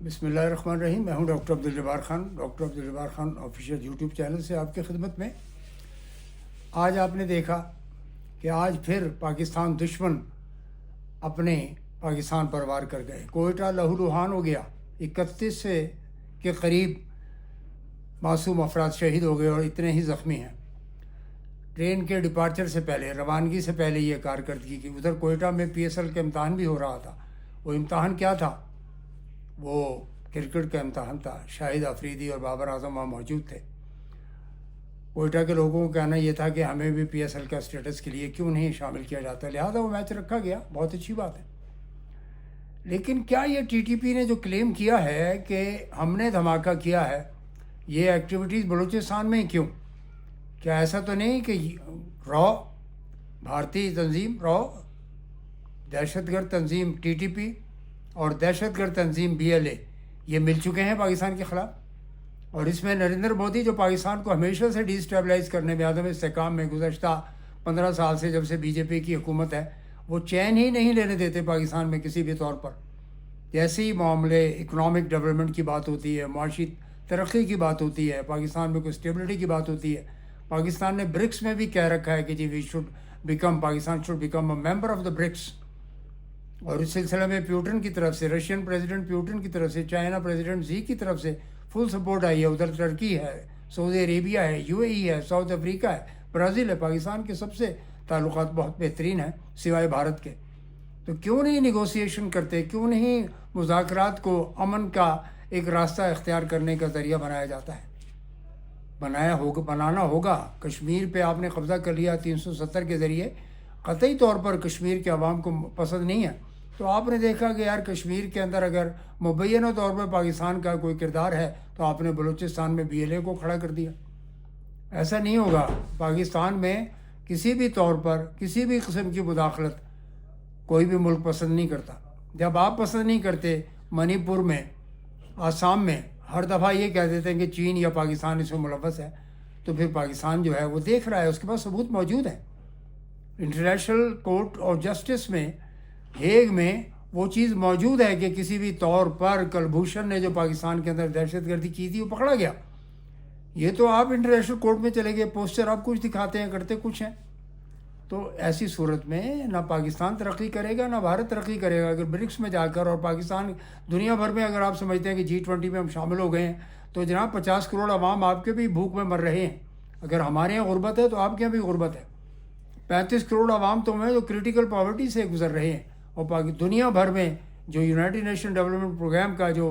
بسم اللہ الرحمن الرحیم. میں ہوں doctor Abdul Jabbar Khan. Doctor Abdul Jabbar Khan official YouTube channel سے آپ کی خدمت میں. آج آپ نے دیکھا کہ آج پھر پاکستان دشمن اپنے پاکستان پر وار کر گئے. کوئٹہ لہو لہان ہو گیا. 31 کے قریب معصوم افراد شہید ہو گئے اور اتنے ہی زخمی ہیں. ٹرین کے ڈپارچر سے پہلے، روانگی سے پہلے یہ کارکردگی کی. ادھر کوئٹہ میں PSL کا امتحان بھی ہو رہا تھا. وہ امتحان کیا تھا؟ وہ کرکٹ کا امتحان تھا. شاہد آفریدی اور بابر اعظم وہاں موجود تھے. کوئٹہ کے لوگوں کا کہنا یہ تھا کہ ہمیں بھی PSL کا اسٹیٹس کے لیے کیوں نہیں شامل کیا جاتا، لہٰذا وہ میچ رکھا گیا. بہت اچھی بات ہے. لیکن کیا یہ TTP نے جو کلیم کیا ہے کہ ہم نے دھماکہ کیا ہے، یہ ایکٹیویٹیز بلوچستان میں کیوں؟ کیا ایسا تو نہیں کہ بھارتی تنظیم دہشت گرد تنظیم TTP اور دہشت گرد تنظیم BLA یہ مل چکے ہیں پاکستان کے خلاف؟ اور اس میں نریندر مودی جو پاکستان کو ہمیشہ سے ڈی اسٹیبلائز کرنے میں، عدم استحکام میں گزشتہ 15 سال سے جب سے BJP کی حکومت ہے، وہ چین ہی نہیں لینے دیتے پاکستان میں کسی بھی طور پر. جیسے ہی معاملے اکنامک ڈیولپمنٹ کی بات ہوتی ہے، معاشی ترقی کی بات ہوتی ہے، پاکستان میں کوئی اسٹیبلٹی کی بات ہوتی ہے، پاکستان نے برکس میں بھی کہہ رکھا ہے کہ جی Pakistan should become a member of the BRICS. اور اس سلسلے میں پیوٹن کی طرف سے، رشین پریزیڈنٹ پیوٹن کی طرف سے، چائنا پریزیڈنٹ زی کی طرف سے فل سپورٹ آئی ہے. ادھر ترکی ہے، سعودی عربیہ ہے، UAE ہے، ساؤتھ افریقہ ہے، برازیل ہے. پاکستان کے سب سے تعلقات بہت بہترین ہیں سوائے بھارت کے. تو کیوں نہیں نیگوسیشن کرتے؟ کیوں نہیں مذاکرات کو امن کا ایک راستہ اختیار کرنے کا ذریعہ بنایا جاتا ہے؟ بنانا ہوگا. کشمیر پہ آپ نے قبضہ کر لیا 370 کے ذریعے. قطعی طور پر کشمیر کے عوام کو پسند نہیں ہے. تو آپ نے دیکھا کہ یار کشمیر کے اندر اگر مبینہ طور پر پاکستان کا کوئی کردار ہے تو آپ نے بلوچستان میں BLA کو کھڑا کر دیا. ایسا نہیں ہوگا. پاکستان میں کسی بھی طور پر کسی بھی قسم کی مداخلت کوئی بھی ملک پسند نہیں کرتا. جب آپ پسند نہیں کرتے، منی پور میں، آسام میں ہر دفعہ یہ کہہ دیتے ہیں کہ چین یا پاکستان اس میں ملوث ہے، تو پھر پاکستان جو ہے وہ دیکھ رہا ہے، اس کے پاس ثبوت موجود ہے. انٹرنیشنل کورٹ آف جسٹس میں، ہیگ میں وہ چیز موجود ہے کہ کسی بھی طور پر کلبھوشن نے جو پاکستان کے اندر دہشت گردی کی تھی وہ پکڑا گیا. یہ تو آپ انٹرنیشنل کورٹ میں چلے گئے، پوسچر آپ کچھ دکھاتے ہیں، کرتے کچھ ہیں. تو ایسی صورت میں نہ پاکستان ترقی کرے گا نہ بھارت ترقی کرے گا. اگر برکس میں جا کر، اور پاکستان دنیا بھر میں اگر آپ سمجھتے ہیں کہ G20 میں ہم شامل ہو گئے ہیں، تو جناب 50 کروڑ عوام آپ کے بھی بھوک میں مر رہے ہیں. اگر ہمارے یہاں غربت ہے تو آپ کے یہاں بھی غربت ہے. 35 کروڑ عوام تو ہیں جو کریٹیکل پاورٹی سے گزر رہے ہیں. اور دنیا بھر میں جو یونائٹڈ نیشن ڈیولپمنٹ پروگرام کا جو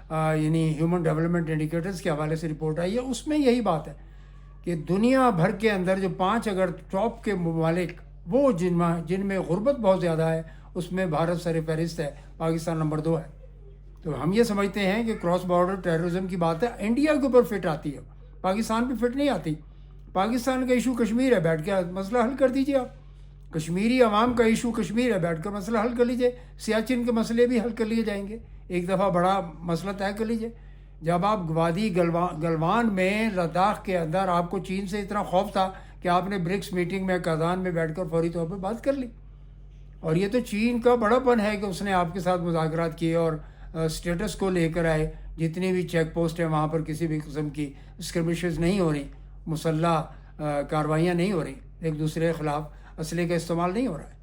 یعنی ہیومن ڈیولپمنٹ انڈیکیٹرز کے حوالے سے رپورٹ آئی ہے، اس میں یہی بات ہے کہ دنیا بھر کے اندر جو 5 اگر ٹاپ کے ممالک وہ جن میں غربت بہت زیادہ ہے، اس میں بھارت سر فہرست ہے، پاکستان نمبر 2 ہے. تو ہم یہ سمجھتے ہیں کہ کراس بارڈر ٹیررزم کی بات ہے انڈیا کے اوپر فٹ آتی ہے، پاکستان پہ فٹ نہیں آتی. پاکستان کا ایشو کشمیر ہے، بیٹھ کے مسئلہ حل کر دیجیے. آپ کشمیری عوام کا ایشو کشمیر ہے، بیٹھ کر مسئلہ حل کر لیجیے. سیاچن کے مسئلے بھی حل کر لیے جائیں گے. ایک دفعہ بڑا مسئلہ طے کر لیجیے. جب آپ وادی گلوان میں لداخ کے اندر آپ کو چین سے اتنا خوف تھا کہ آپ نے برکس میٹنگ میں کازان میں بیٹھ کر فوری طور پہ بات کر لی. اور یہ تو چین کا بڑا پن ہے کہ اس نے آپ کے ساتھ مذاکرات کیے اور اسٹیٹس کو لے کر آئے. جتنی بھی چیک پوسٹ ہیں وہاں پر کسی بھی قسم کی اسکرمشز نہیں ہو رہی، مسلح کارروائیاں نہیں ہو رہی، ایک دوسرے کے خلاف اسلحے کا استعمال نہیں ہو رہا ہے.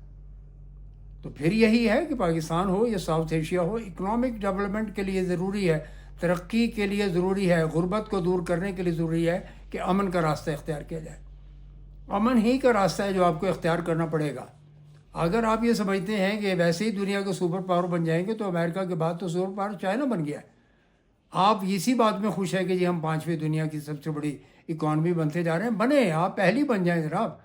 تو پھر یہی ہے کہ پاکستان ہو یا ساؤتھ ایشیا ہو، اکنامک ڈیولپمنٹ کے لیے ضروری ہے، ترقی کے لیے ضروری ہے، غربت کو دور کرنے کے لیے ضروری ہے کہ امن کا راستہ اختیار کیا جائے. امن ہی کا راستہ ہے جو آپ کو اختیار کرنا پڑے گا. اگر آپ یہ سمجھتے ہیں کہ ویسے ہی دنیا کے سپر پاور بن جائیں گے، تو امریکہ کے بعد تو سپر پاور چائنا بن گیا ہے. آپ اسی بات میں خوش ہیں کہ جی ہم 5ویں دنیا کی سب سے بڑی اکانومی بنتے جا رہے ہیں. بنے، آپ پہلی بن جائیں جناب.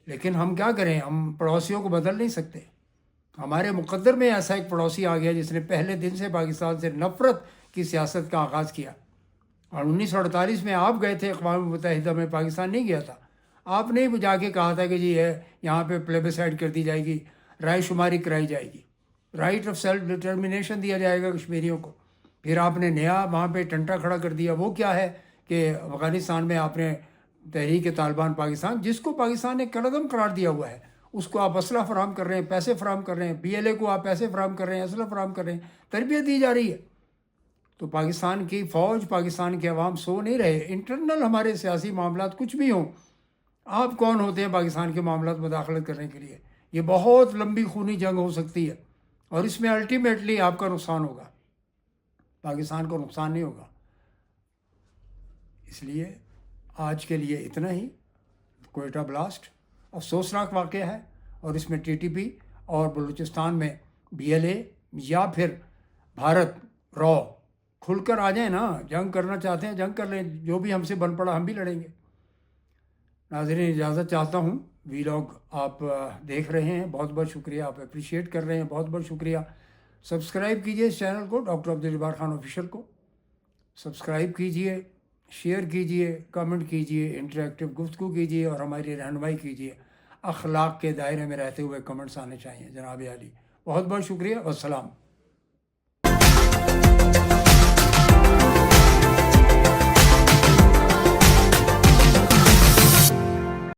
لیکن ہم کیا کریں؟ ہم پڑوسیوں کو بدل نہیں سکتے. ہمارے مقدر میں ایسا ایک پڑوسی آ گیا جس نے پہلے دن سے پاکستان سے نفرت کی سیاست کا آغاز کیا. اور 1948 میں آپ گئے تھے اقوام متحدہ میں، پاکستان نہیں گیا تھا. آپ نے جا کے کہا تھا کہ جی یہاں پہ پلیبیسائڈ کر دی جائے گی، رائے شماری کرائی جائے گی، رائٹ آف سیلف ڈٹرمنیشن دیا جائے گا کشمیریوں کو. پھر آپ نے نیا وہاں پہ ٹنٹا کھڑا کر دیا. وہ کیا ہے کہ افغانستان میں آپ نے تحریک طالبان پاکستان، جس کو پاکستان نے کالعدم قرار دیا ہوا ہے، اس کو آپ اسلحہ فراہم کر رہے ہیں، پیسے فراہم کر رہے ہیں. BLA کو آپ پیسے فراہم کر رہے ہیں، اسلحہ فراہم کر رہے ہیں، تربیت دی جا رہی ہے. تو پاکستان کی فوج، پاکستان کے عوام سو نہیں رہے. انٹرنل ہمارے سیاسی معاملات کچھ بھی ہوں، آپ کون ہوتے ہیں پاکستان کے معاملات مداخلت کرنے کے لیے؟ یہ بہت لمبی خونی جنگ ہو سکتی ہے، اور اس میں الٹیمیٹلی آپ کا نقصان ہوگا، پاکستان کو نقصان نہیں ہوگا. اس لیے آج کے لیے اتنا ہی. کوئٹہ بلاسٹ افسوسناک واقعہ ہے، اور اس میں ٹی ٹی پی اور بلوچستان میں بی ایل اے یا پھر بھارت را کھل کر آ جائیں نا. جنگ کرنا چاہتے ہیں جنگ کر لیں، جو بھی ہم سے بن پڑا ہم بھی لڑیں گے. ناظرین اجازت چاہتا ہوں. ویلاگ آپ دیکھ رہے ہیں، بہت بہت شکریہ، آپ اپریشیٹ کر رہے ہیں، بہت بہت شکریہ. سبسکرائب کیجئے اس چینل کو، ڈاکٹر عبدالجبار خان آفیشیل کو سبسکرائب کیجئے، شیئر کیجئے، کمنٹ کیجئے، انٹریکٹیو گفتگو کیجئے، اور ہماری رہنمائی کیجئے. اخلاق کے دائرے میں رہتے ہوئے کمنٹس آنے چاہیے جناب عالی. بہت بہت شکریہ، والسلام.